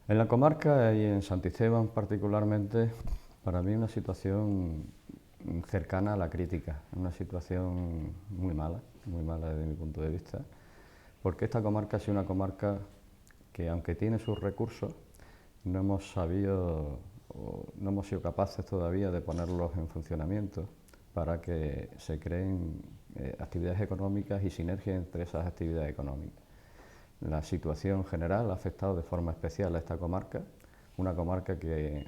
En la comarca y en Santisteban particularmente, para mí una situación cercana a la crítica, una situación muy mala desde mi punto de vista, porque esta comarca ha sido una comarca que, aunque tiene sus recursos, no hemos sabido o no hemos sido capaces todavía de ponerlos en funcionamiento para que se creen actividades económicas y sinergias entre esas actividades económicas. La situación general ha afectado de forma especial a esta comarca, una comarca que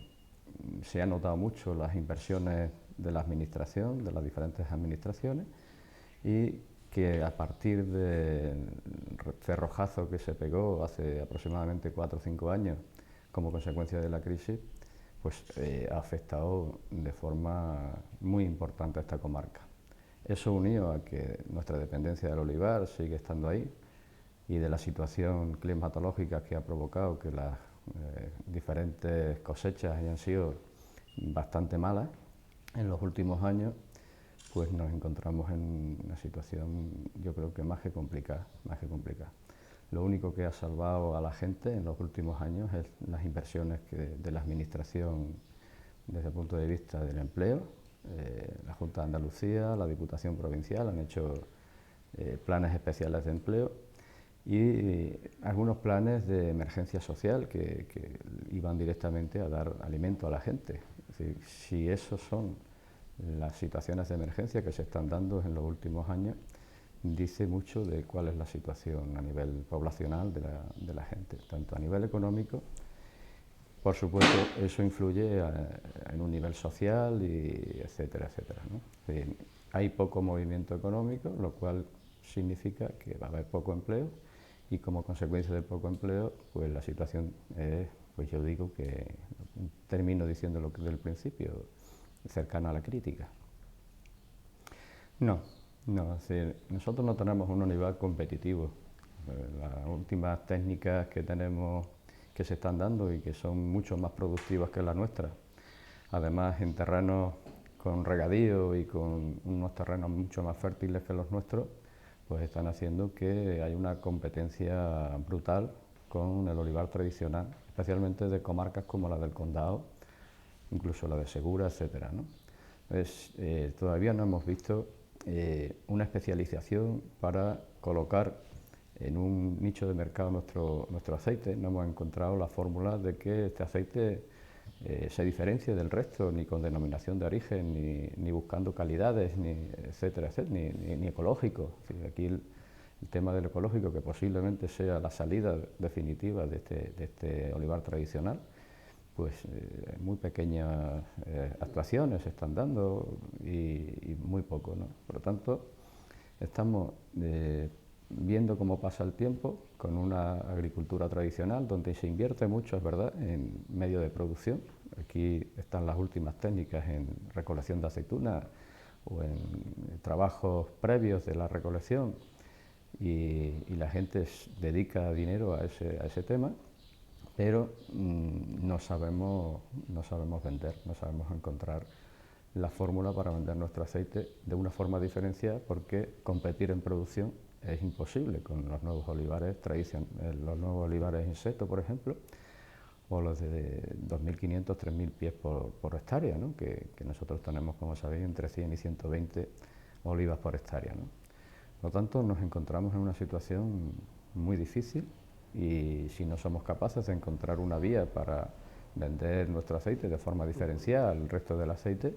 se ha notado mucho las inversiones de la administración, de las diferentes administraciones, y que a partir del cerrojazo que se pegó hace aproximadamente 4 o 5 años como consecuencia de la crisis, pues ha afectado de forma muy importante a esta comarca. Eso unido a que nuestra dependencia del olivar sigue estando ahí y de la situación climatológica que ha provocado que las diferentes cosechas hayan sido bastante malas en los últimos años, pues nos encontramos en una situación, yo creo que más que complicada, más que complicada. Lo único que ha salvado a la gente en los últimos años es las inversiones de la Administración desde el punto de vista del empleo. La Junta de Andalucía, la Diputación Provincial han hecho planes especiales de empleo y algunos planes de emergencia social que iban directamente a dar alimento a la gente. Es decir, si esos son las situaciones de emergencia que se están dando en los últimos años, dice mucho de cuál es la situación a nivel poblacional de la gente, tanto a nivel económico. Por supuesto, eso influye en un nivel social, y etcétera, etcétera, ¿no? Hay poco movimiento económico, lo cual significa que va a haber poco empleo y como consecuencia del poco empleo, pues la situación es, pues yo digo que, termino diciendo lo que del principio, cercana a la crítica. No, no, es decir, nosotros no tenemos un olivar competitivo. Las últimas técnicas que tenemos que se están dando y que son mucho más productivas que las nuestras, además en terrenos con regadío y con unos terrenos mucho más fértiles que los nuestros, pues están haciendo que haya una competencia brutal con el olivar tradicional, especialmente de comarcas como la del Condado, incluso la de Segura, etcétera, ¿no? Pues, todavía no hemos visto una especialización para colocar en un nicho de mercado nuestro aceite. No hemos encontrado la fórmula de que este aceite se diferencie del resto, ni con denominación de origen, ni buscando calidades, ni etcétera, etcétera, ni ecológico. Es decir, aquí el tema del ecológico, que posiblemente sea la salida definitiva de este olivar tradicional, pues muy pequeñas actuaciones se están dando y muy poco, ¿no? Por lo tanto, estamos viendo cómo pasa el tiempo con una agricultura tradicional donde se invierte mucho, es verdad, en medio de producción. Aquí están las últimas técnicas en recolección de aceitunas o en trabajos previos de la recolección y la gente dedica dinero a ese tema, pero no sabemos vender, no sabemos encontrar la fórmula para vender nuestro aceite de una forma diferenciada, porque competir en producción es imposible con los nuevos olivares tradicionales, los nuevos olivares in seto, por ejemplo, o los de 2.500, 3.000 pies por hectárea, ¿no? que nosotros tenemos, como sabéis, entre 100 y 120 olivas por hectárea, ¿no? Por lo tanto, nos encontramos en una situación muy difícil y si no somos capaces de encontrar una vía para vender nuestro aceite de forma diferenciada al resto del aceite,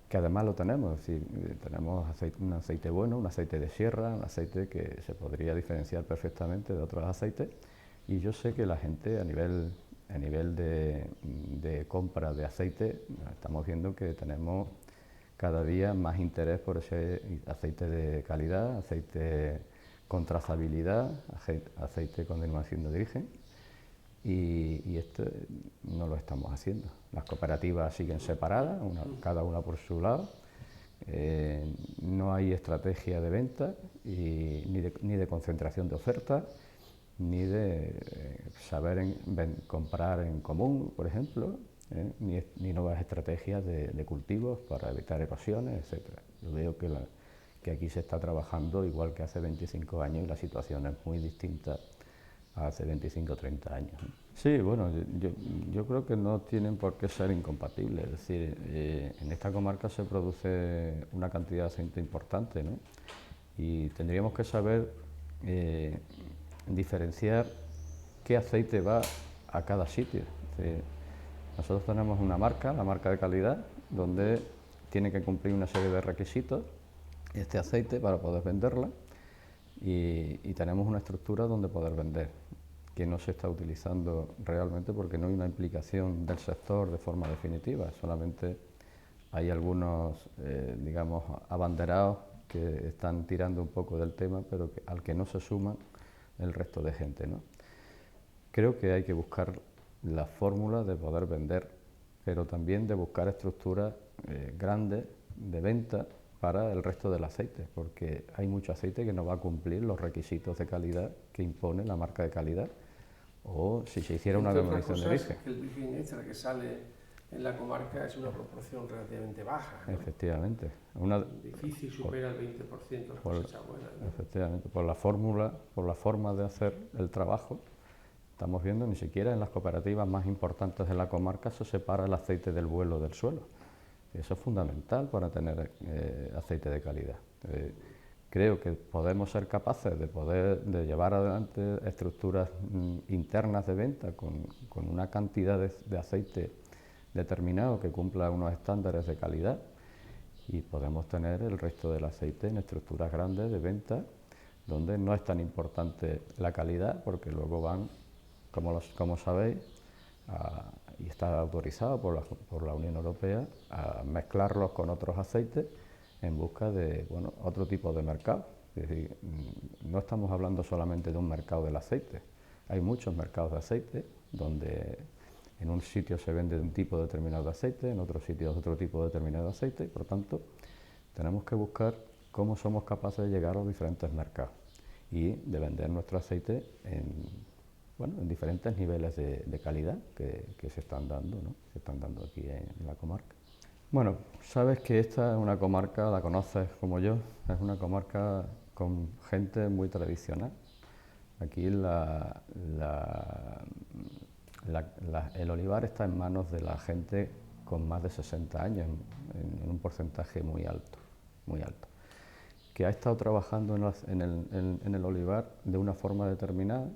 que además lo tenemos, es decir, tenemos un aceite bueno, un aceite de sierra, un aceite que se podría diferenciar perfectamente de otros aceites, y yo sé que la gente a nivel de compra de aceite, estamos viendo que tenemos cada día más interés por ese aceite de calidad, aceite con trazabilidad, aceite con denominación de origen, y esto no lo estamos haciendo. Las cooperativas siguen separadas, cada una por su lado. No hay estrategia de venta ni de concentración de ofertas, ni de saber comprar en común, por ejemplo, ni nuevas estrategias de cultivos para evitar erosiones, etcétera. Yo veo que aquí se está trabajando igual que hace 25 años y la situación es muy distinta hace 25 o 30 años, ¿no? Sí, bueno, yo creo que no tienen por qué ser incompatibles. Es decir, en esta comarca se produce una cantidad de aceite importante, ¿no? Y tendríamos que saber diferenciar qué aceite va a cada sitio. Es decir, nosotros tenemos una marca, la marca de calidad, donde tiene que cumplir una serie de requisitos este aceite para poder venderla y tenemos una estructura donde poder vender, que no se está utilizando realmente porque no hay una implicación del sector de forma definitiva, solamente hay algunos, digamos, abanderados que están tirando un poco del tema, pero al que no se suman el resto de gente, ¿no? Creo que hay que buscar la fórmula de poder vender, pero también de buscar estructuras grandes de venta para el resto del aceite, porque hay mucho aceite que no va a cumplir los requisitos de calidad que impone la marca de calidad, o si se hiciera una denominación de origen. Que el virgin extra que sale en la comarca es una proporción relativamente baja, ¿no? Efectivamente. Difícil supera el 20% de la cosecha buena, ¿no? Efectivamente, por la fórmula, por la forma de hacer el trabajo, estamos viendo ni siquiera en las cooperativas más importantes de la comarca se separa el aceite del vuelo del suelo. Eso es fundamental para tener aceite de calidad. Creo que podemos ser capaces de llevar adelante estructuras internas de venta con una cantidad de aceite determinado que cumpla unos estándares de calidad y podemos tener el resto del aceite en estructuras grandes de venta donde no es tan importante la calidad porque luego van, como sabéis, y está autorizado por la Unión Europea a mezclarlos con otros aceites en busca de otro tipo de mercado. Es decir, no estamos hablando solamente de un mercado del aceite, hay muchos mercados de aceite donde en un sitio se vende un tipo determinado de aceite, en otro sitio otro tipo determinado de aceite, y por tanto tenemos que buscar cómo somos capaces de llegar a los diferentes mercados y de vender nuestro aceite en diferentes niveles de calidad que se están dando, ¿no? Se están dando aquí en la comarca. Bueno, sabes que esta es una comarca, la conoces como yo, es una comarca con gente muy tradicional. Aquí el olivar está en manos de la gente con más de 60 años, en un porcentaje muy alto, que ha estado trabajando en el olivar de una forma determinada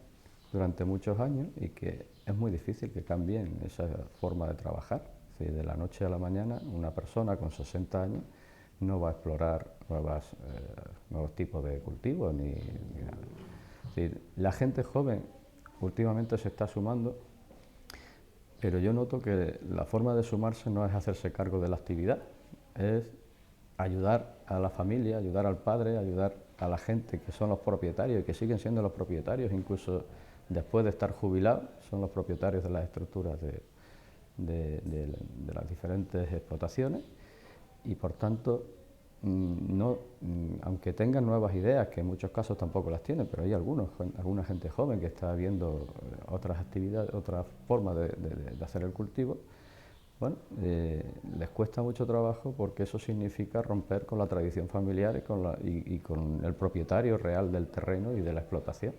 durante muchos años y que es muy difícil que cambien esa forma de trabajar. Es decir, de la noche a la mañana una persona con 60 años no va a explorar nuevos tipos de cultivos ni nada. Es decir, la gente joven últimamente se está sumando, pero yo noto que la forma de sumarse no es hacerse cargo de la actividad, es ayudar a la familia, ayudar al padre, ayudar a la gente que son los propietarios y que siguen siendo los propietarios, incluso después de estar jubilados, son los propietarios de las estructuras de las diferentes explotaciones y por tanto, aunque tengan nuevas ideas, que en muchos casos tampoco las tienen, pero hay alguna gente joven que está viendo otras actividades, otras formas de hacer el cultivo, les cuesta mucho trabajo porque eso significa romper con la tradición familiar y con el propietario real del terreno y de la explotación.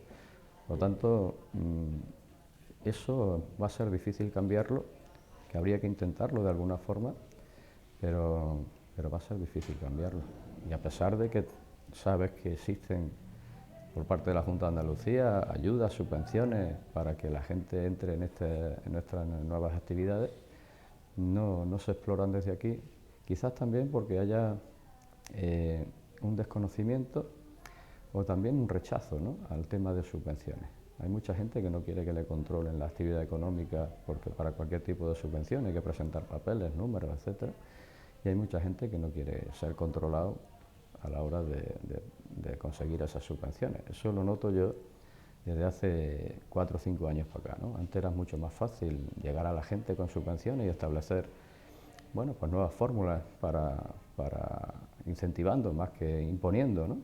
Por lo tanto, eso va a ser difícil cambiarlo, que habría que intentarlo de alguna forma, pero va a ser difícil cambiarlo. Y a pesar de que sabes que existen por parte de la Junta de Andalucía ayudas, subvenciones para que la gente entre en nuestras nuevas actividades, no se exploran desde aquí, quizás también porque haya un desconocimiento o también un rechazo, ¿no?, al tema de subvenciones. Hay mucha gente que no quiere que le controlen la actividad económica porque para cualquier tipo de subvención hay que presentar papeles, números, etcétera. Y hay mucha gente que no quiere ser controlado a la hora de conseguir esas subvenciones. Eso lo noto yo desde hace 4 o 5 años para acá, ¿no? Antes era mucho más fácil llegar a la gente con subvenciones y establecer nuevas fórmulas para incentivando más que imponiendo, ¿no?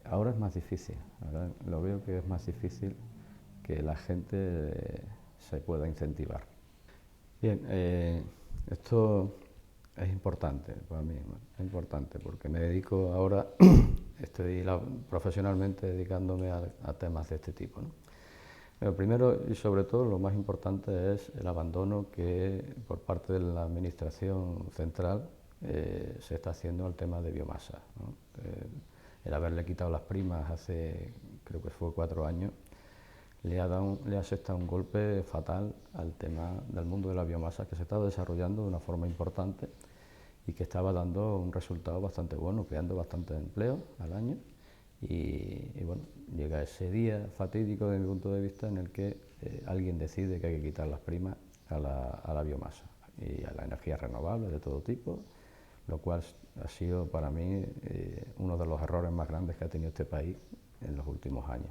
Ahora es más difícil, ahora lo veo que es más difícil que la gente se pueda incentivar. Bien, esto es importante para mí, ¿no? Es importante porque me dedico ahora, estoy profesionalmente dedicándome a temas de este tipo, ¿no? Lo primero y sobre todo lo más importante es el abandono que por parte de la Administración central se está haciendo al tema de biomasa, ¿no? El haberle quitado las primas hace, creo que fue 4 años, le ha asestado un golpe fatal al tema del mundo de la biomasa, que se estaba desarrollando de una forma importante y que estaba dando un resultado bastante bueno, creando bastante empleo al año. Y bueno, llega ese día fatídico desde mi punto de vista en el que alguien decide que hay que quitar las primas a la biomasa y a la energía renovable de todo tipo, lo cual ha sido para mí uno de los errores más grandes que ha tenido este país en los últimos años.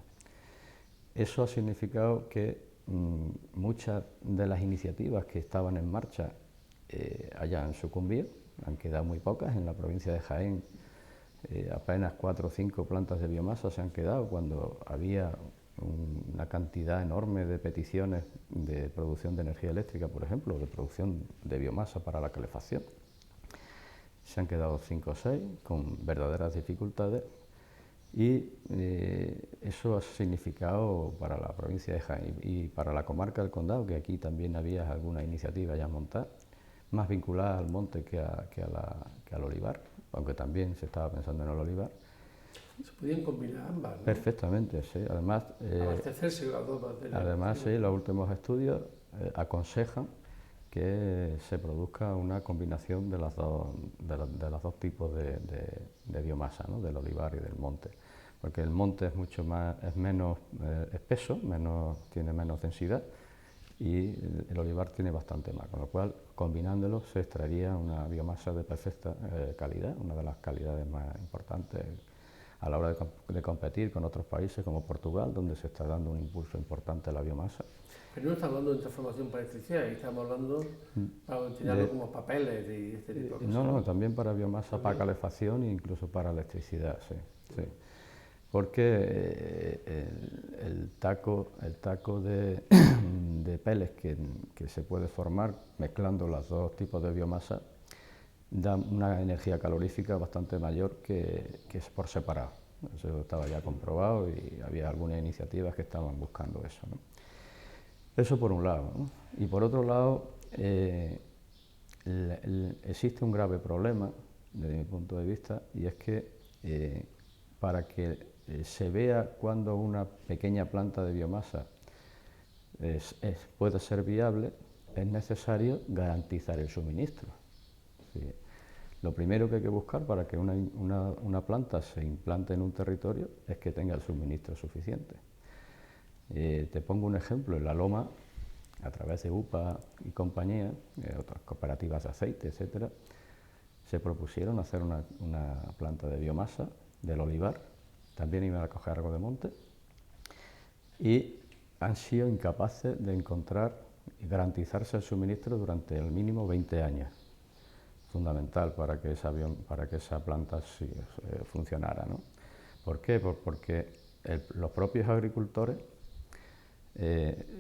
Eso ha significado que muchas de las iniciativas que estaban en marcha hayan sucumbido, han quedado muy pocas. En la provincia de Jaén apenas 4 o 5 plantas de biomasa se han quedado cuando había una cantidad enorme de peticiones de producción de energía eléctrica, por ejemplo, de producción de biomasa para la calefacción. Se han quedado 5 o 6 con verdaderas dificultades y eso ha significado para la provincia de Jaén y para la comarca del Condado, que aquí también había alguna iniciativa ya montada, más vinculada al monte que al olivar, aunque también se estaba pensando en el olivar. Se podían combinar ambas, ¿no? Perfectamente, sí. Además, abastecerse las dos. Además, sí, los últimos estudios aconsejan que se produzca una combinación de los dos tipos de biomasa, ¿no? Del olivar y del monte, porque el monte es menos espeso, tiene menos densidad, y el olivar tiene bastante más, con lo cual combinándolos se extraería una biomasa de perfecta calidad, una de las calidades más importantes a la hora de competir con otros países como Portugal, donde se está dando un impulso importante a la biomasa. Pero no estamos hablando de transformación para electricidad, estamos hablando para utilizarlo como papeles y este tipo de cosas. No, también para biomasa, ¿también? Para calefacción e incluso para electricidad, sí. Porque el taco de pellets que se puede formar mezclando los dos tipos de biomasa da una energía calorífica bastante mayor que es por separado. Eso estaba ya comprobado y había algunas iniciativas que estaban buscando eso, ¿no? Eso por un lado, ¿no? Y por otro lado, existe un grave problema desde mi punto de vista, y es que para que se vea cuando una pequeña planta de biomasa puede ser viable, es necesario garantizar el suministro. Sí. Lo primero que hay que buscar para que una planta se implante en un territorio es que tenga el suministro suficiente. Te pongo un ejemplo: en La Loma, a través de UPA y compañía, otras cooperativas de aceite, etcétera, se propusieron hacer una planta de biomasa del olivar, también iban a coger algo de monte, y han sido incapaces de encontrar y garantizarse el suministro durante el mínimo 20 años. Fundamental para que esa planta funcionara, ¿no? ¿Por qué? Porque los propios agricultores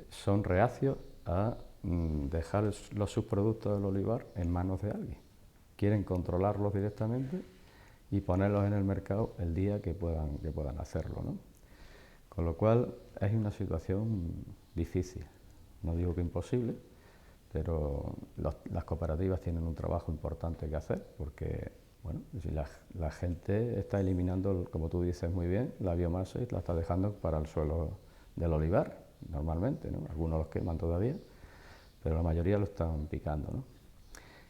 son reacios a dejar los subproductos del olivar en manos de alguien. Quieren controlarlos directamente y ponerlos en el mercado el día que puedan hacerlo, ¿no? Con lo cual es una situación difícil, no digo que imposible, pero las cooperativas tienen un trabajo importante que hacer, porque bueno, si la gente está eliminando, como tú dices muy bien, la biomasa y la está dejando para el suelo del olivar, normalmente, ¿no? Algunos los queman todavía, pero la mayoría lo están picando, ¿no?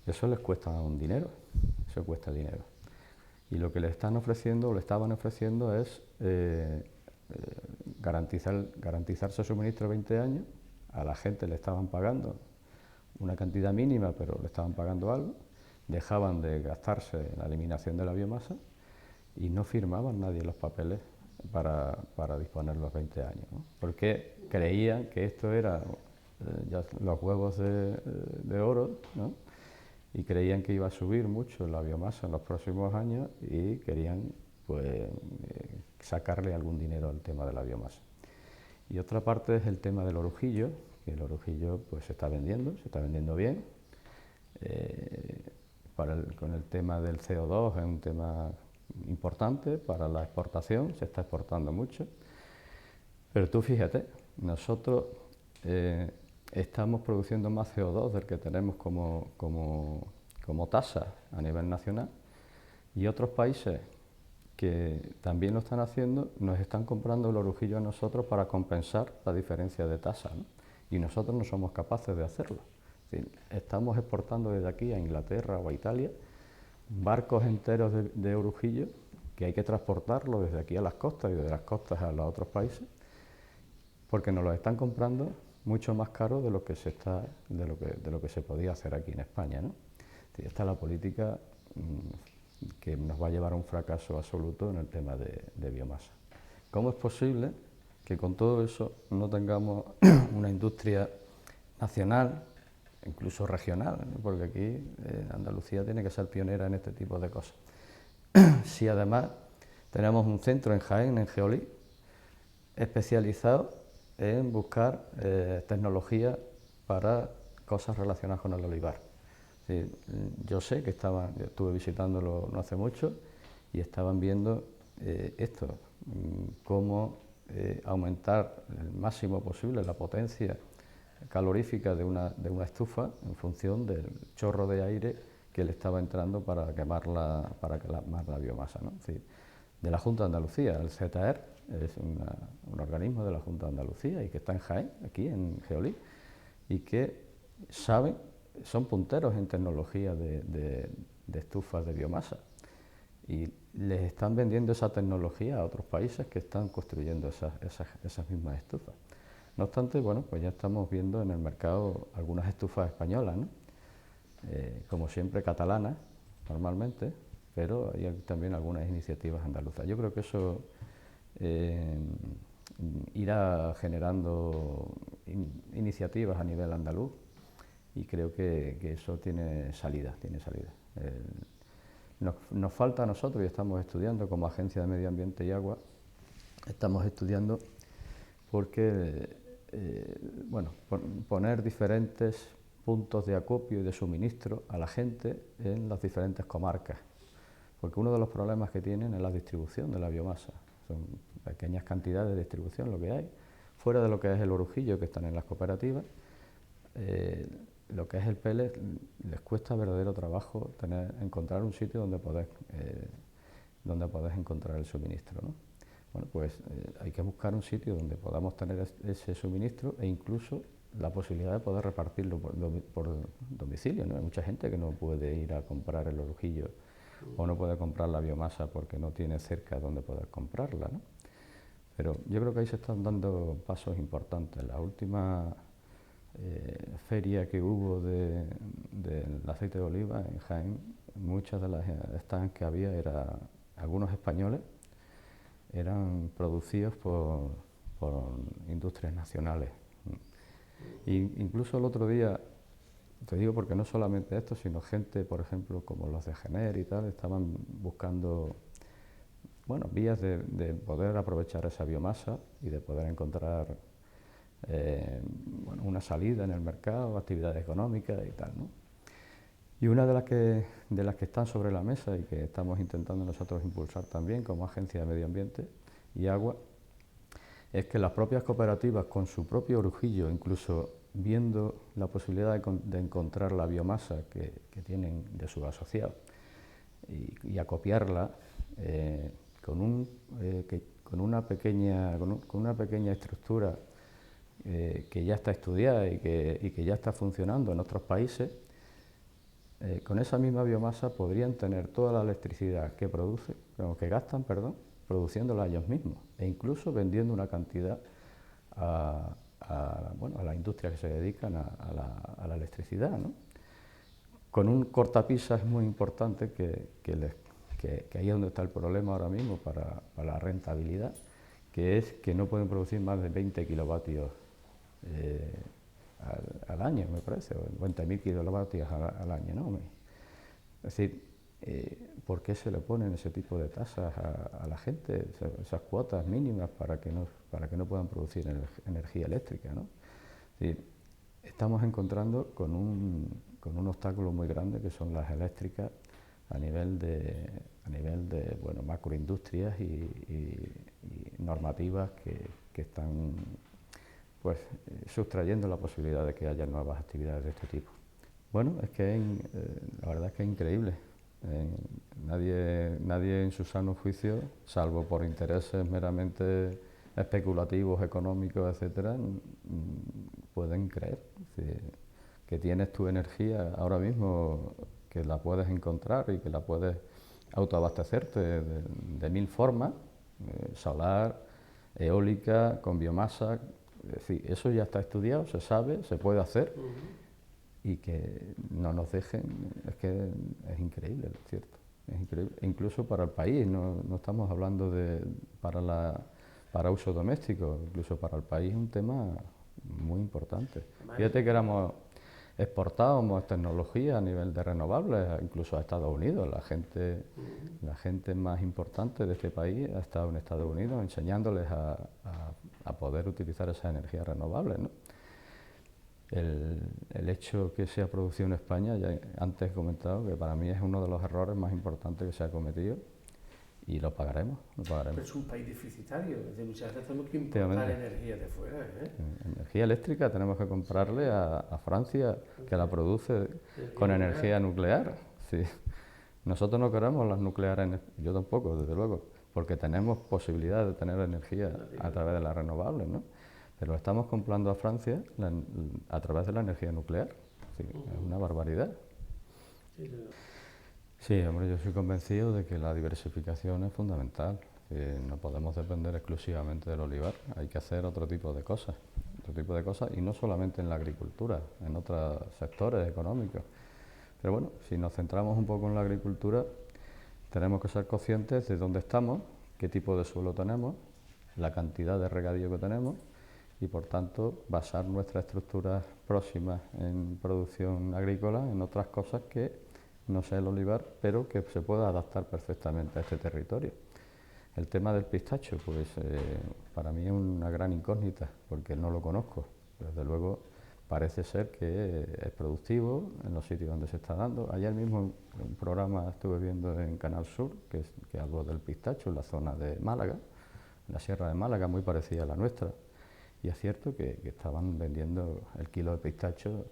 Eso les cuesta un dinero, eso cuesta dinero. Y lo que le estaban ofreciendo es garantizarse el suministro 20 años. A la gente le estaban pagando una cantidad mínima, pero le estaban pagando algo, dejaban de gastarse en la eliminación de la biomasa y no firmaban nadie los papeles para disponer los 20 años, ¿no? Porque creían que esto era ya los huevos de oro, ¿no? Y creían que iba a subir mucho la biomasa en los próximos años y querían pues sacarle algún dinero al tema de la biomasa. Y otra parte es el tema del orujillo, que el orujillo pues se está vendiendo bien. Con el tema del CO2 es un tema importante para la exportación, se está exportando mucho. Pero tú fíjate, nosotros estamos produciendo más CO2 del que tenemos como tasa a nivel nacional, y otros países que también lo están haciendo nos están comprando el orujillo a nosotros para compensar la diferencia de tasa, ¿no? Y nosotros no somos capaces de hacerlo. Es decir, estamos exportando desde aquí a Inglaterra o a Italia barcos enteros de orujillo que hay que transportarlo desde aquí a las costas y desde las costas a los otros países, porque nos los están comprando mucho más caro de lo que se podía hacer aquí en España, ¿no? Esta es la política que nos va a llevar a un fracaso absoluto en el tema de biomasa. ¿Cómo es posible que con todo eso no tengamos una industria nacional, incluso regional, ¿no? Porque aquí Andalucía tiene que ser pionera en este tipo de cosas? Si además tenemos un centro en Jaén, en Geolí, especializado en buscar tecnología para cosas relacionadas con el olivar. Yo sé que yo estuve visitándolo no hace mucho y estaban viendo esto, cómo aumentar el máximo posible la potencia calorífica de una estufa en función del chorro de aire que le estaba entrando para quemar la biomasa, ¿no? Es decir, de la Junta de Andalucía, el ZER es un organismo de la Junta de Andalucía y que está en Jaén, aquí en Geolí, y que son punteros en tecnología de estufas de biomasa, y les están vendiendo esa tecnología a otros países que están construyendo esas mismas estufas. No obstante, bueno, pues ya estamos viendo en el mercado algunas estufas españolas, ¿no? Como siempre catalanas, normalmente, pero hay también algunas iniciativas andaluzas. Yo creo que eso irá generando iniciativas a nivel andaluz, y creo que eso tiene salida. Nos falta a nosotros, y estamos estudiando como Agencia de Medio Ambiente y Agua, estamos estudiando porque poner diferentes puntos de acopio y de suministro a la gente en las diferentes comarcas, porque uno de los problemas que tienen es la distribución de la biomasa. Son pequeñas cantidades de distribución lo que hay, fuera de lo que es el orujillo que están en las cooperativas. Lo que es el pellet les cuesta verdadero trabajo encontrar un sitio donde podés encontrar el suministro, ¿no? Bueno, pues hay que buscar un sitio donde podamos tener ese suministro, e incluso la posibilidad de poder repartirlo por domicilio, ¿no? Hay mucha gente que no puede ir a comprar el orujillo o no puede comprar la biomasa porque no tiene cerca donde poder comprarla, ¿no? Pero yo creo que ahí se están dando pasos importantes. La última feria que hubo del aceite de oliva en Jaén, muchas de las stands que había algunos españoles, eran producidos por industrias nacionales. Incluso el otro día, te digo porque no solamente esto, sino gente, por ejemplo, como los de Gener y tal, estaban buscando vías de poder aprovechar esa biomasa y de poder encontrar una salida en el mercado, actividades económicas y tal, ¿no? Y una de las que están sobre la mesa y que estamos intentando nosotros impulsar también como Agencia de Medio Ambiente y Agua, es que las propias cooperativas, con su propio orujillo, incluso viendo la posibilidad de encontrar la biomasa que tienen de sus asociados y acopiarla con una pequeña estructura que ya está estudiada y que ya está funcionando en otros países, con esa misma biomasa podrían tener toda la electricidad que gastan, produciéndola ellos mismos, e incluso vendiendo una cantidad a las industrias que se dedican a la electricidad, ¿no? Con un cortapisas muy importante que ahí es donde está el problema ahora mismo para la rentabilidad, que es que no pueden producir más de 20 kilovatios al año, me parece, o 20.000 kilovatios al año, ¿no? Es decir, ¿por qué se le ponen ese tipo de tasas a la gente, esas cuotas mínimas para que no puedan producir energía eléctrica, ¿no? Es decir, estamos encontrando con un obstáculo muy grande, que son las eléctricas a nivel de macroindustrias y normativas que están pues sustrayendo la posibilidad de que haya nuevas actividades de este tipo. Bueno, es que la verdad es que es increíble. Nadie en su sano juicio, salvo por intereses meramente especulativos, económicos, etcétera, pueden creer que tienes tu energía ahora mismo, que la puedes encontrar y que la puedes autoabastecerte de mil formas, solar, eólica, con biomasa. Es decir, eso ya está estudiado, se sabe, se puede hacer. Y que no nos dejen, es que es increíble, es cierto, es increíble. Incluso para el país, no estamos hablando para uso doméstico, incluso para el país es un tema muy importante. Fíjate que exportábamos tecnología a nivel de renovables, incluso a Estados Unidos. La gente más importante de este país ha estado en Estados Unidos enseñándoles a poder utilizar esas energías renovables, ¿no? El hecho que se ha producido en España, ya antes he comentado que para mí es uno de los errores más importantes que se ha cometido y lo pagaremos. Pero es un país deficitario, es decir, muchas veces tenemos que importar energía de fuera. Energía eléctrica tenemos que comprarle a Francia, que la produce con energía nuclear. Sí. Nosotros no queremos las nucleares, yo tampoco, desde luego, porque tenemos posibilidad de tener energía a través de las renovables, ¿no? Pero estamos comprando a Francia a través de la energía nuclear. Sí, es una barbaridad. Sí, hombre, yo soy convencido de que la diversificación es fundamental. No podemos depender exclusivamente del olivar, hay que hacer otro tipo de cosas, y no solamente en la agricultura, en otros sectores económicos. Pero bueno, si nos centramos un poco en la agricultura, tenemos que ser conscientes de dónde estamos, qué tipo de suelo tenemos, la cantidad de regadío que tenemos, y por tanto basar nuestras estructuras próximas en producción agrícola en otras cosas que no sea el olivar, pero que se pueda adaptar perfectamente a este territorio. El tema del pistacho, pues para mí es una gran incógnita, porque no lo conozco. Desde luego parece ser que es productivo en los sitios donde se está dando. Ayer mismo un programa estuve viendo en Canal Sur, que habló del pistacho en la zona de Málaga, en la Sierra de Málaga, muy parecida a la nuestra. Y es cierto que estaban vendiendo el kilo de pistacho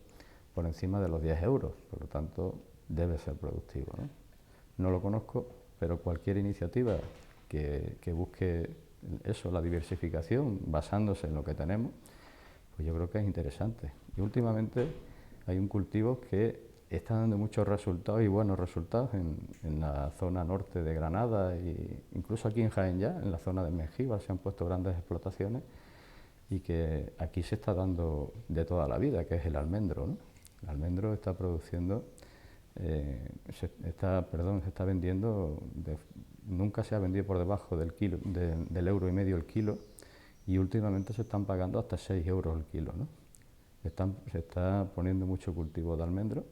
por encima de los 10 euros, por lo tanto debe ser productivo, ¿no? No lo conozco, pero cualquier iniciativa que busque eso, la diversificación, basándose en lo que tenemos, pues yo creo que es interesante. Y últimamente hay un cultivo que está dando muchos resultados y buenos resultados en la zona norte de Granada e incluso aquí en Jaén ya, en la zona de Mengíbar se han puesto grandes explotaciones y que aquí se está dando de toda la vida, que es el almendro, ¿no? El almendro está produciendo, se está vendiendo, nunca se ha vendido por debajo del euro y medio el kilo, y últimamente se están pagando hasta 6 euros el kilo, ¿no? Se está poniendo mucho cultivo de almendro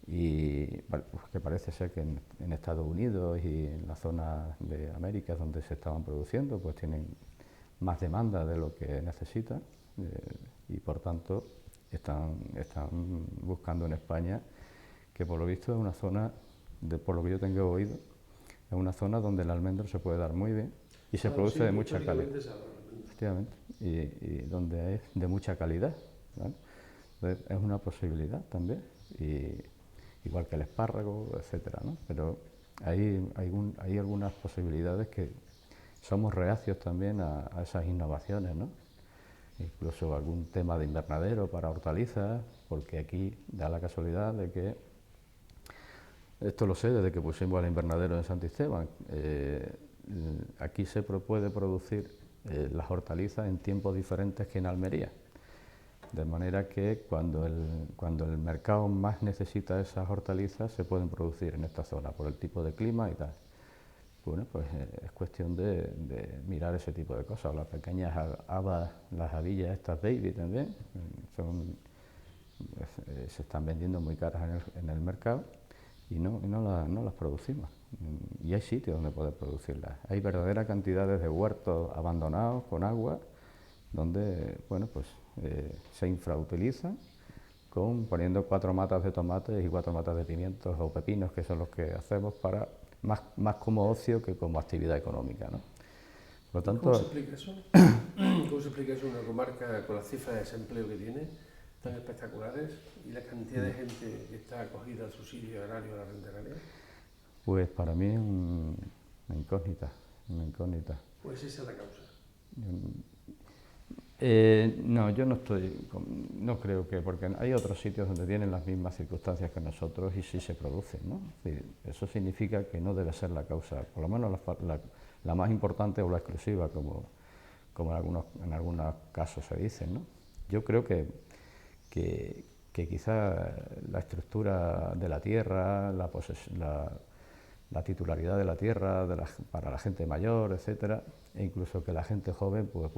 y pues que parece ser que en Estados Unidos y en la zona de América donde se estaban produciendo, pues tienen más demanda de lo que necesitan y por tanto están buscando en España, que por lo visto es una zona, por lo que yo tengo oído, es una zona donde el almendro se puede dar muy bien y se produce de mucha calidad. Efectivamente, y donde es de mucha calidad, ¿vale? Entonces, es una posibilidad también, igual que el espárrago, etcétera, ¿no? Pero hay algunas posibilidades que somos reacios también a esas innovaciones, ¿no? Incluso algún tema de invernadero para hortalizas, porque aquí da la casualidad de que, esto lo sé desde que pusimos el invernadero en Santisteban, aquí se puede producir las hortalizas en tiempos diferentes que en Almería, de manera que cuando el mercado más necesita esas hortalizas se pueden producir en esta zona por el tipo de clima y tal. Bueno, pues es cuestión de mirar ese tipo de cosas. Las pequeñas habas, las habillas estas baby también, se están vendiendo muy caras en el mercado y no las producimos. Y hay sitios donde poder producirlas. Hay verdaderas cantidades de huertos abandonados con agua donde, bueno, pues se infrautilizan poniendo 4 matas de tomates y 4 matas de pimientos o pepinos, que son los que hacemos para más como ocio que como actividad económica, ¿no? Por lo tanto, ¿cómo se explica eso? ¿Cómo se explica eso en una comarca con las cifras de desempleo que tiene, tan espectaculares, y la cantidad de gente que está acogida al subsidio agrario, a la renta agraria? Pues para mí es una incógnita, una incógnita. Pues esa es la causa. No, yo no creo que, porque hay otros sitios donde tienen las mismas circunstancias que nosotros y sí se producen, ¿no? Es decir, eso significa que no debe ser la causa, por lo menos la más importante o la exclusiva, como en algunos casos se dice, ¿no? Yo creo que quizá la estructura de la tierra, la titularidad de la tierra para la gente mayor, etcétera, e incluso que la gente joven pues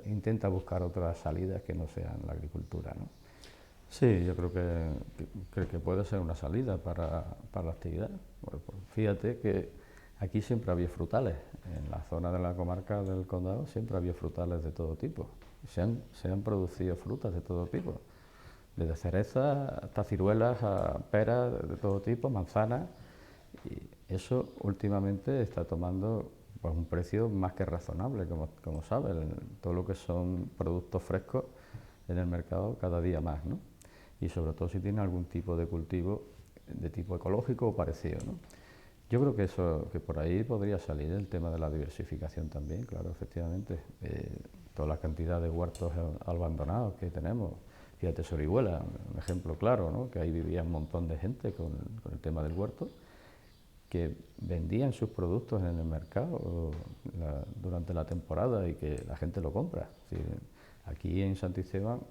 intenta buscar otras salidas que no sean la agricultura, ¿no? Sí, yo creo que puede ser una salida para la actividad. Bueno, pues fíjate que aquí siempre había frutales, en la zona de la comarca del Condado siempre había frutales de todo tipo. Se han producido frutas de todo tipo, desde cerezas hasta ciruelas, a peras de todo tipo, manzanas. Y eso últimamente está tomando pues, un precio más que razonable, como sabes, todo lo que son productos frescos en el mercado cada día más, ¿no? Y sobre todo si tiene algún tipo de cultivo de tipo ecológico o parecido, ¿no? Yo creo que por ahí podría salir el tema de la diversificación también, claro, efectivamente. Toda la cantidad de huertos abandonados que tenemos, fíjate Sorihuela, un ejemplo claro, ¿no? Que ahí vivía un montón de gente con el tema del huerto, que vendían sus productos en el mercado durante la temporada y que la gente lo compra. Es decir, aquí en Santisteban,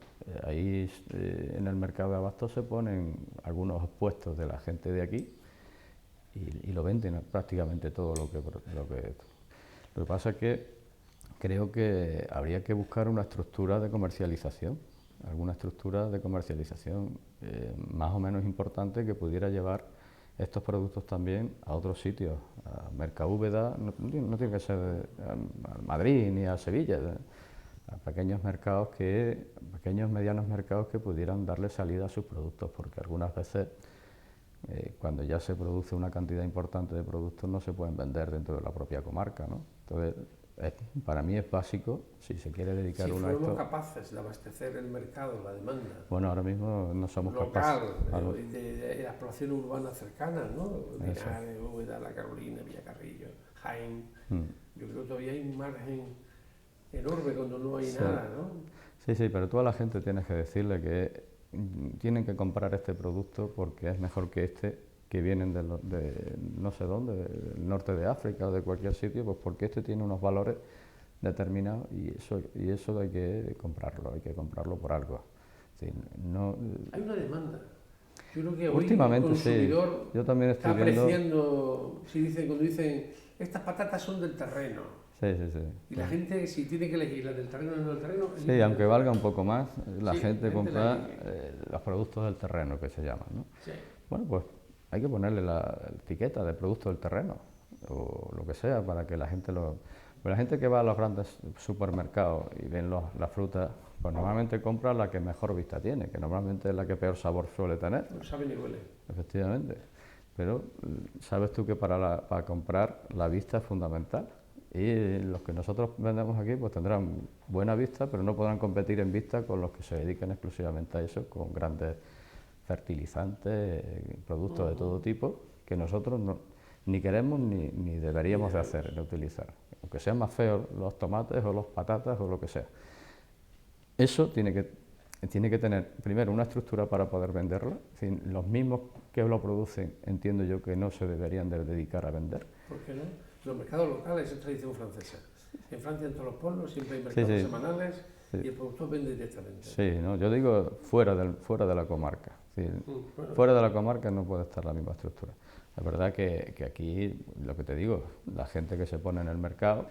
ahí en el mercado de abastos se ponen algunos puestos de la gente de aquí y lo venden prácticamente todo lo que pasa es que creo que habría que buscar una estructura de comercialización, alguna estructura de comercialización más o menos importante que pudiera llevar estos productos también a otros sitios, a Mercaúbeda, no tiene que ser a Madrid ni a Sevilla, a pequeños medianos mercados que pudieran darle salida a sus productos, porque algunas veces cuando ya se produce una cantidad importante de productos no se pueden vender dentro de la propia comarca, ¿no? Entonces, para mí es básico, si se quiere dedicar uno a esto... Si fuéramos capaces de abastecer el mercado, la demanda... Bueno, ahora mismo no somos capaces... Local, de la población urbana cercana, ¿no? Linares, Úbeda, La Carolina, Villacarrillo, Jaén... Yo creo que todavía hay un margen enorme cuando no hay nada, ¿no? Sí, pero tú a la gente tienes que decirle que tienen que comprar este producto porque es mejor que este que vienen de no sé dónde, del norte de África o de cualquier sitio, pues porque este tiene unos valores determinados y eso hay que comprarlo por algo. Es decir, no, hay una demanda. Yo creo que hoy últimamente, el consumidor sí. Yo también estoy está apreciando, cuando dicen, estas patatas son del terreno. Sí. Y la gente, si tiene que elegir la del terreno o no del terreno... Sí, aunque valga un poco más, la gente compra los productos del terreno, que se llaman, ¿no? Sí. Bueno, pues hay que ponerle la etiqueta de producto del terreno, o lo que sea, para que la gente lo... Pues la gente que va a los grandes supermercados y ven las frutas, pues normalmente compra la que mejor vista tiene, que normalmente es la que peor sabor suele tener. No sabe ni huele. Efectivamente. Pero sabes tú que para comprar la vista es fundamental. Y los que nosotros vendemos aquí pues tendrán buena vista, pero no podrán competir en vista con los que se dedican exclusivamente a eso, con grandes fertilizantes, productos de todo tipo, que nosotros ni queremos ni deberíamos de hacer, de utilizar. Aunque sean más feos los tomates o las patatas o lo que sea. Eso tiene que tener primero una estructura para poder venderlo. Es decir, los mismos que lo producen entiendo yo que no se deberían de dedicar a vender. ¿Por qué no? Los mercados locales es tradición francesa. En Francia, en todos los pueblos, siempre hay mercados semanales y el productor vende directamente. Sí, no, yo digo fuera de la comarca. Es decir, fuera de la comarca no puede estar la misma estructura. La verdad que aquí, lo que te digo, la gente que se pone en el mercado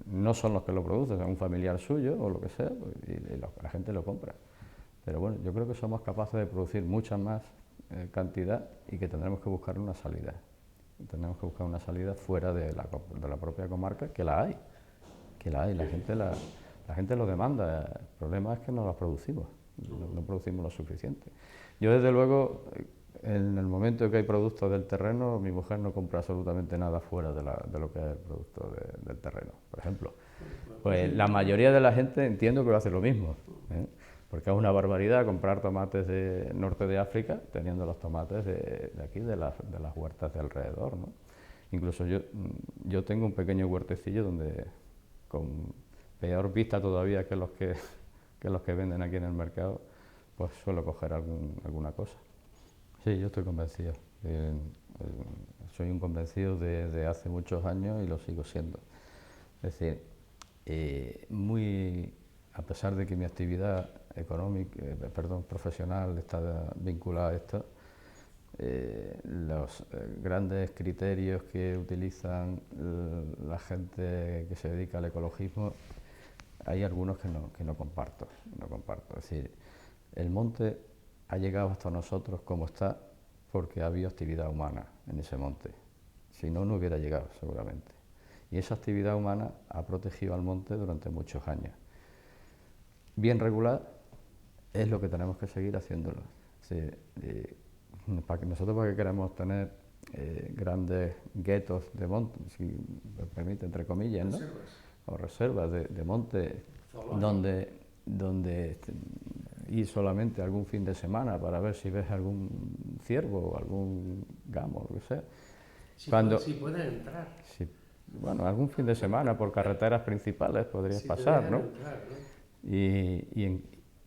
no son los que lo producen, es un familiar suyo o lo que sea, y la gente lo compra. Pero bueno, yo creo que somos capaces de producir mucha más cantidad y que tendremos que buscar una salida. Tenemos que buscar una salida fuera de la propia comarca, que la hay, la gente lo demanda. El problema es que no la producimos, no producimos lo suficiente. Yo desde luego, en el momento en que hay productos del terreno, mi mujer no compra absolutamente nada fuera de lo que es el producto del terreno. Por ejemplo, Pues la mayoría de la gente entiendo que va a hacer lo mismo, ¿eh? Porque es una barbaridad comprar tomates del norte de África teniendo los tomates de aquí, de las huertas de alrededor, ¿no? Incluso yo tengo un pequeño huertecillo donde, con peor vista todavía que los que venden aquí en el mercado, pues suelo coger alguna cosa. Sí, yo estoy convencido. Soy un convencido de hace muchos años y lo sigo siendo. Es decir, a pesar de que mi actividad profesional está vinculada a esto, los grandes criterios que utilizan la gente que se dedica al ecologismo, hay algunos que no comparto. Es decir, el monte ha llegado hasta nosotros como está porque ha habido actividad humana en ese monte. Si no, no hubiera llegado seguramente. Y esa actividad humana ha protegido al monte durante muchos años. Bien regular es lo que tenemos que seguir haciéndolo. Sí, nosotros para qué queremos tener grandes guetos de monte, si me permite, entre comillas, ¿no? O reservas de monte donde ir solamente algún fin de semana para ver si ves algún ciervo o algún gamo, lo que sea. Si puedes entrar. Bueno, algún fin de semana por carreteras principales podrías pasar, ¿no? Entrar, ¿no?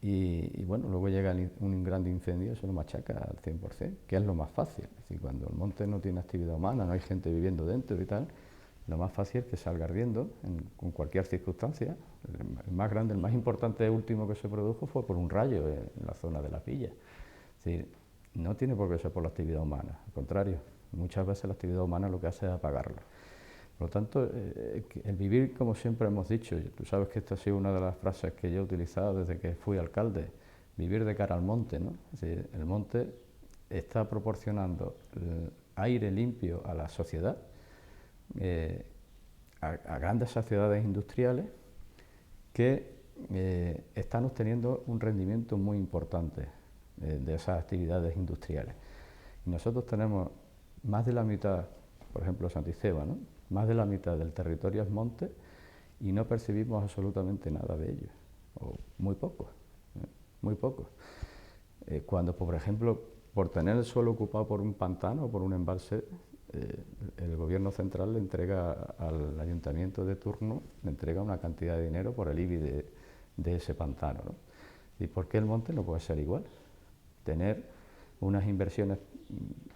Y bueno, luego llega un gran incendio, eso lo machaca al 100%, que es lo más fácil. Es decir, cuando el monte no tiene actividad humana, no hay gente viviendo dentro y tal, lo más fácil es que salga ardiendo con cualquier circunstancia. El más grande, el más importante último que se produjo fue por un rayo en la zona de la Pilla. Es decir, no tiene por qué ser por la actividad humana, al contrario, muchas veces la actividad humana lo que hace es apagarlo. Por lo tanto, el vivir, como siempre hemos dicho, tú sabes que esta ha sido una de las frases que yo he utilizado desde que fui alcalde, vivir de cara al monte, ¿no? Es decir, el monte está proporcionando aire limpio a la sociedad, a grandes sociedades industriales que están obteniendo un rendimiento muy importante de esas actividades industriales. Y nosotros tenemos más de la mitad, por ejemplo, Santisteban, ¿no? Más de la mitad del territorio es monte y no percibimos absolutamente nada de ello, o muy poco, muy poco. Cuando, por ejemplo, por tener el suelo ocupado por un pantano o por un embalse, el gobierno central le entrega al ayuntamiento de turno, le entrega una cantidad de dinero por el IBI de ese pantano, ¿no? ¿Y por qué el monte no puede ser igual? Tener unas inversiones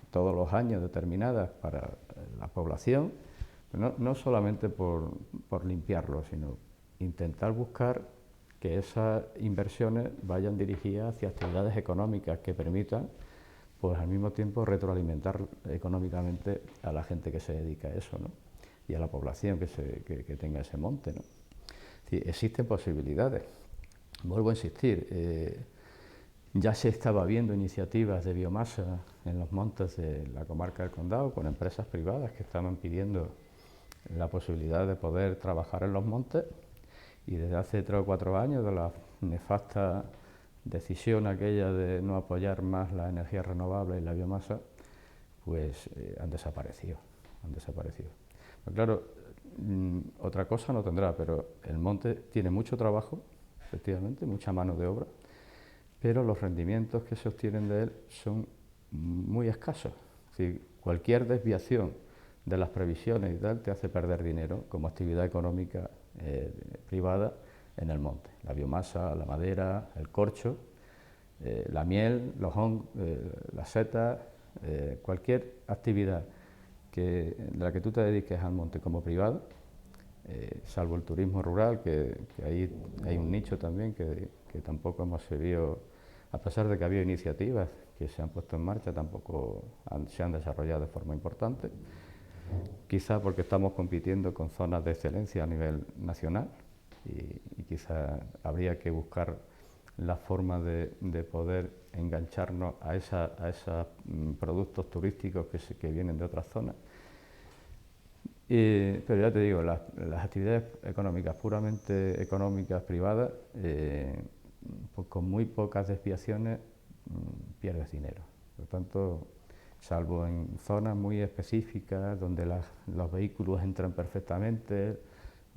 todos los años determinadas para la población, no solamente por limpiarlo, sino intentar buscar que esas inversiones vayan dirigidas hacia actividades económicas que permitan, pues al mismo tiempo, retroalimentar económicamente a la gente que se dedica a eso, ¿no? Y a la población que tenga ese monte, ¿no? Sí, existen posibilidades. Vuelvo a insistir, ya se estaba viendo iniciativas de biomasa en los montes de la comarca del Condado con empresas privadas que estaban pidiendo la posibilidad de poder trabajar en los montes, y desde hace 3 o 4 años, de la nefasta decisión aquella de no apoyar más la energía renovable y la biomasa, pues han desaparecido. Pues claro, otra cosa no tendrá, pero el monte tiene mucho trabajo, efectivamente, mucha mano de obra, pero los rendimientos que se obtienen de él son muy escasos. Es decir, cualquier desviación de las previsiones y tal te hace perder dinero como actividad económica privada en el monte. La biomasa, la madera, el corcho, la miel, las setas, cualquier actividad de la que tú te dediques al monte como privado, salvo el turismo rural, que ahí hay un nicho también que tampoco hemos seguido, a pesar de que había iniciativas que se han puesto en marcha, tampoco se han desarrollado de forma importante, quizá porque estamos compitiendo con zonas de excelencia a nivel nacional y quizá habría que buscar la forma de poder engancharnos a esos productos turísticos que vienen de otras zonas. Pero ya te digo, las actividades económicas, puramente económicas, privadas, pues con muy pocas desviaciones pierdes dinero. Por lo tanto, salvo en zonas muy específicas donde los vehículos entran perfectamente,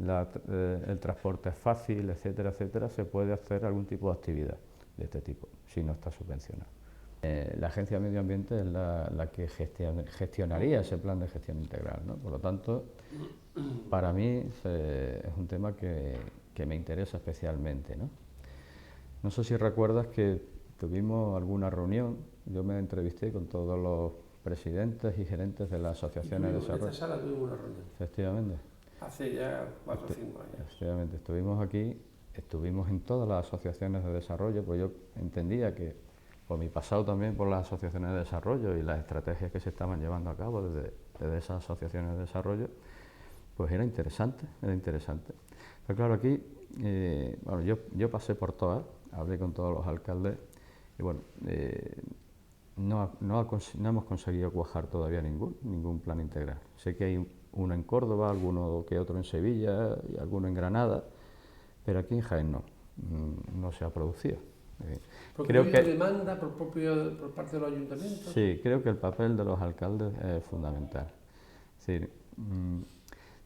el transporte es fácil, etcétera, etcétera, se puede hacer algún tipo de actividad de este tipo, si no está subvencionado. La Agencia de Medio Ambiente es la que gestionaría ese plan de gestión integral, ¿no? Por lo tanto, para mí es un tema que me interesa especialmente, ¿no? No sé si recuerdas que tuvimos alguna reunión, yo me entrevisté con todos los presidentes y gerentes de las asociaciones de desarrollo. En esta sala tuvimos una reunión. Efectivamente. Hace ya 4 o 5 años. Efectivamente, estuvimos aquí, estuvimos en todas las asociaciones de desarrollo, pues yo entendía que, por mi pasado también por las asociaciones de desarrollo y las estrategias que se estaban llevando a cabo desde esas asociaciones de desarrollo, pues era interesante, era interesante. Pero claro, aquí, bueno, yo pasé por todas, hablé con todos los alcaldes y bueno, no hemos conseguido cuajar todavía ningún plan integral. Sé que hay uno en Córdoba, alguno que otro en Sevilla y alguno en Granada, pero aquí en Jaén no se ha producido. ¿Porque creo que demanda por parte de los ayuntamientos? Sí, creo que el papel de los alcaldes es fundamental. Es decir,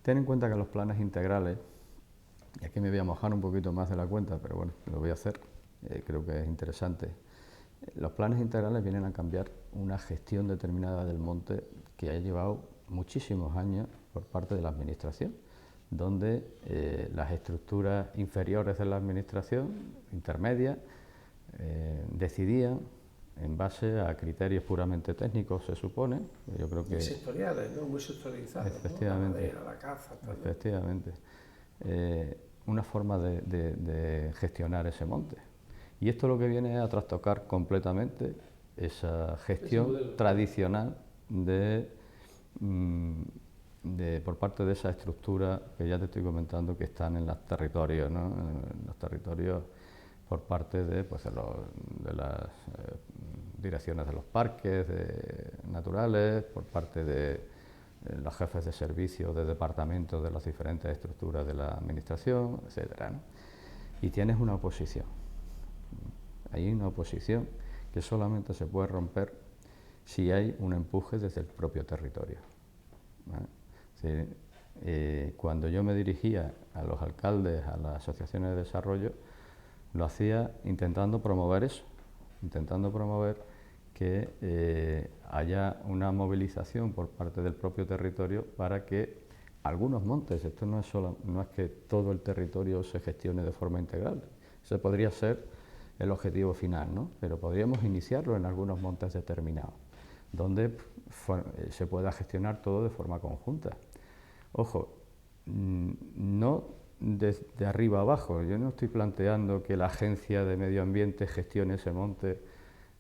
ten en cuenta que los planes integrales, y aquí me voy a mojar un poquito más de la cuenta, pero bueno, lo voy a hacer, creo que es interesante. Los planes integrales vienen a cambiar una gestión determinada del monte que ha llevado muchísimos años por parte de la Administración, donde las estructuras inferiores de la Administración, intermedias, decidían en base a criterios puramente técnicos, se supone. Yo creo que sectoriales, ¿no? Muy sectorizados. Efectivamente. ¿no? La madera, la caza, tal, efectivamente. Una forma de gestionar ese monte. Y esto lo que viene es a trastocar completamente esa gestión tradicional por parte de esa estructura que ya te estoy comentando que están en los territorios, ¿no? En los territorios por parte de las direcciones de los parques naturales, por parte de los jefes de servicio de departamentos de las diferentes estructuras de la administración, etcétera, ¿no? Y tienes una oposición. Hay una oposición que solamente se puede romper si hay un empuje desde el propio territorio, ¿vale? Cuando yo me dirigía a los alcaldes, a las asociaciones de desarrollo, lo hacía intentando promover eso, intentando promover que haya una movilización por parte del propio territorio para que algunos montes, esto no es que todo el territorio se gestione de forma integral, ese podría ser el objetivo final, ¿no? Pero podríamos iniciarlo en algunos montes determinados, donde se pueda gestionar todo de forma conjunta. Ojo, no de arriba abajo, yo no estoy planteando que la Agencia de Medio Ambiente gestione ese monte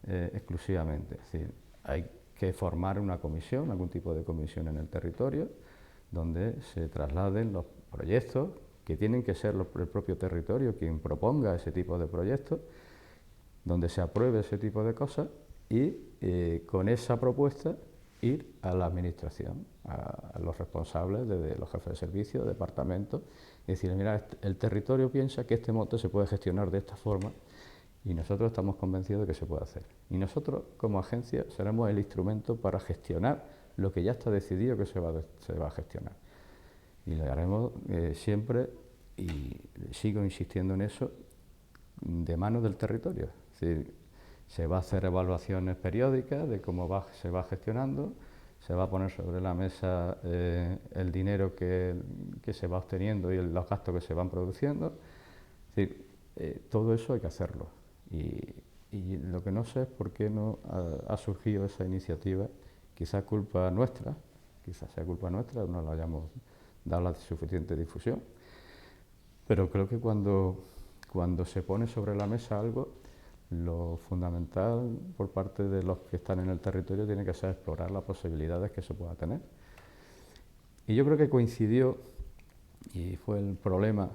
exclusivamente, es decir, hay que formar una comisión, algún tipo de comisión en el territorio, donde se trasladen los proyectos, que tienen que ser el propio territorio quien proponga ese tipo de proyectos, donde se apruebe ese tipo de cosas y con esa propuesta ir a la administración, a los responsables, de los jefes de servicio, departamentos, y decir, mira, el territorio piensa que este monte se puede gestionar de esta forma y nosotros estamos convencidos de que se puede hacer. Y nosotros, como agencia, seremos el instrumento para gestionar lo que ya está decidido que se va a gestionar. Y lo haremos siempre, y sigo insistiendo en eso, de mano del territorio. Es decir, se va a hacer evaluaciones periódicas de cómo se va gestionando, se va a poner sobre la mesa el dinero que se va obteniendo y los gastos que se van produciendo. Es decir, todo eso hay que hacerlo. Y lo que no sé es por qué no ha surgido esa iniciativa, quizás culpa nuestra, quizás sea culpa nuestra, no le hayamos dado la suficiente difusión, pero creo que cuando se pone sobre la mesa algo, lo fundamental por parte de los que están en el territorio tiene que ser explorar las posibilidades que se pueda tener. Y yo creo que coincidió, y fue el problema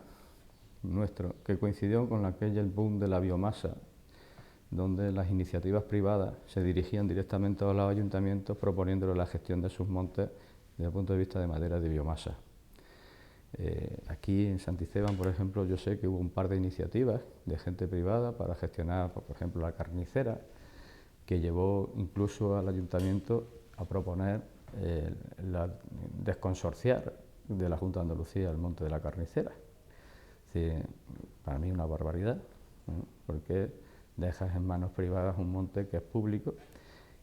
nuestro, que coincidió con aquel boom de la biomasa, donde las iniciativas privadas se dirigían directamente a los ayuntamientos proponiéndoles la gestión de sus montes desde el punto de vista de madera de biomasa. Aquí en Santisteban, por ejemplo, yo sé que hubo un par de iniciativas de gente privada para gestionar, por ejemplo, la carnicera, que llevó incluso al ayuntamiento a proponer desconsorciar de la Junta de Andalucía el monte de la Carnicera. Es decir, para mí una barbaridad, ¿no? Porque dejas en manos privadas un monte que es público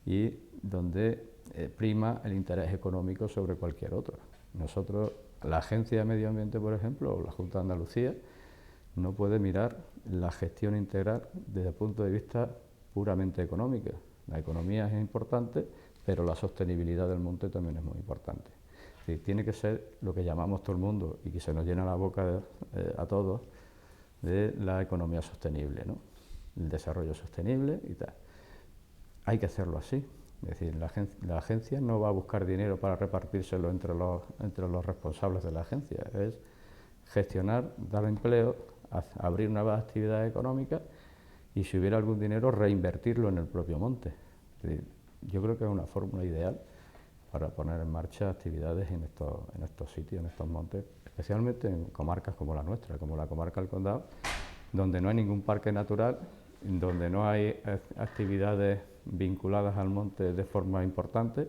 y donde prima el interés económico sobre cualquier otro. Nosotros, la Agencia de Medio Ambiente, por ejemplo, o la Junta de Andalucía, no puede mirar la gestión integral desde el punto de vista puramente económico. La economía es importante, pero la sostenibilidad del monte también es muy importante. Es decir, tiene que ser lo que llamamos todo el mundo y que se nos llena la boca a todos de la economía sostenible, ¿no? El desarrollo sostenible y tal. Hay que hacerlo así. Es decir, la agencia no va a buscar dinero para repartírselo entre los responsables de la agencia. Es gestionar, dar empleo, abrir nuevas actividades económicas y si hubiera algún dinero reinvertirlo en el propio monte. Es decir, yo creo que es una fórmula ideal para poner en marcha actividades en estos sitios, en estos montes, especialmente en comarcas como la nuestra, como la comarca del Condado, donde no hay ningún parque natural, donde no hay actividades vinculadas al monte de forma importante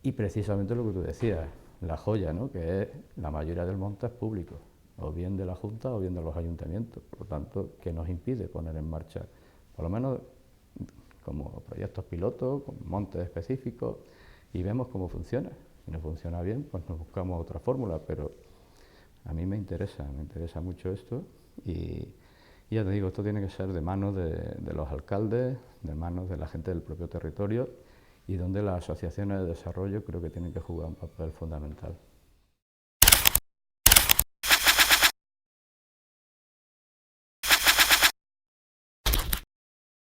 y precisamente lo que tú decías, la joya, ¿no? Que es la mayoría del monte es público, o bien de la Junta o bien de los ayuntamientos, por lo tanto, ¿qué nos impide poner en marcha, por lo menos como proyectos pilotos, con montes específicos, y vemos cómo funciona? Si no funciona bien, pues nos buscamos otra fórmula, pero a mí me interesa mucho esto y ya te digo, esto tiene que ser de manos de los alcaldes, de manos de la gente del propio territorio y donde las asociaciones de desarrollo creo que tienen que jugar un papel fundamental.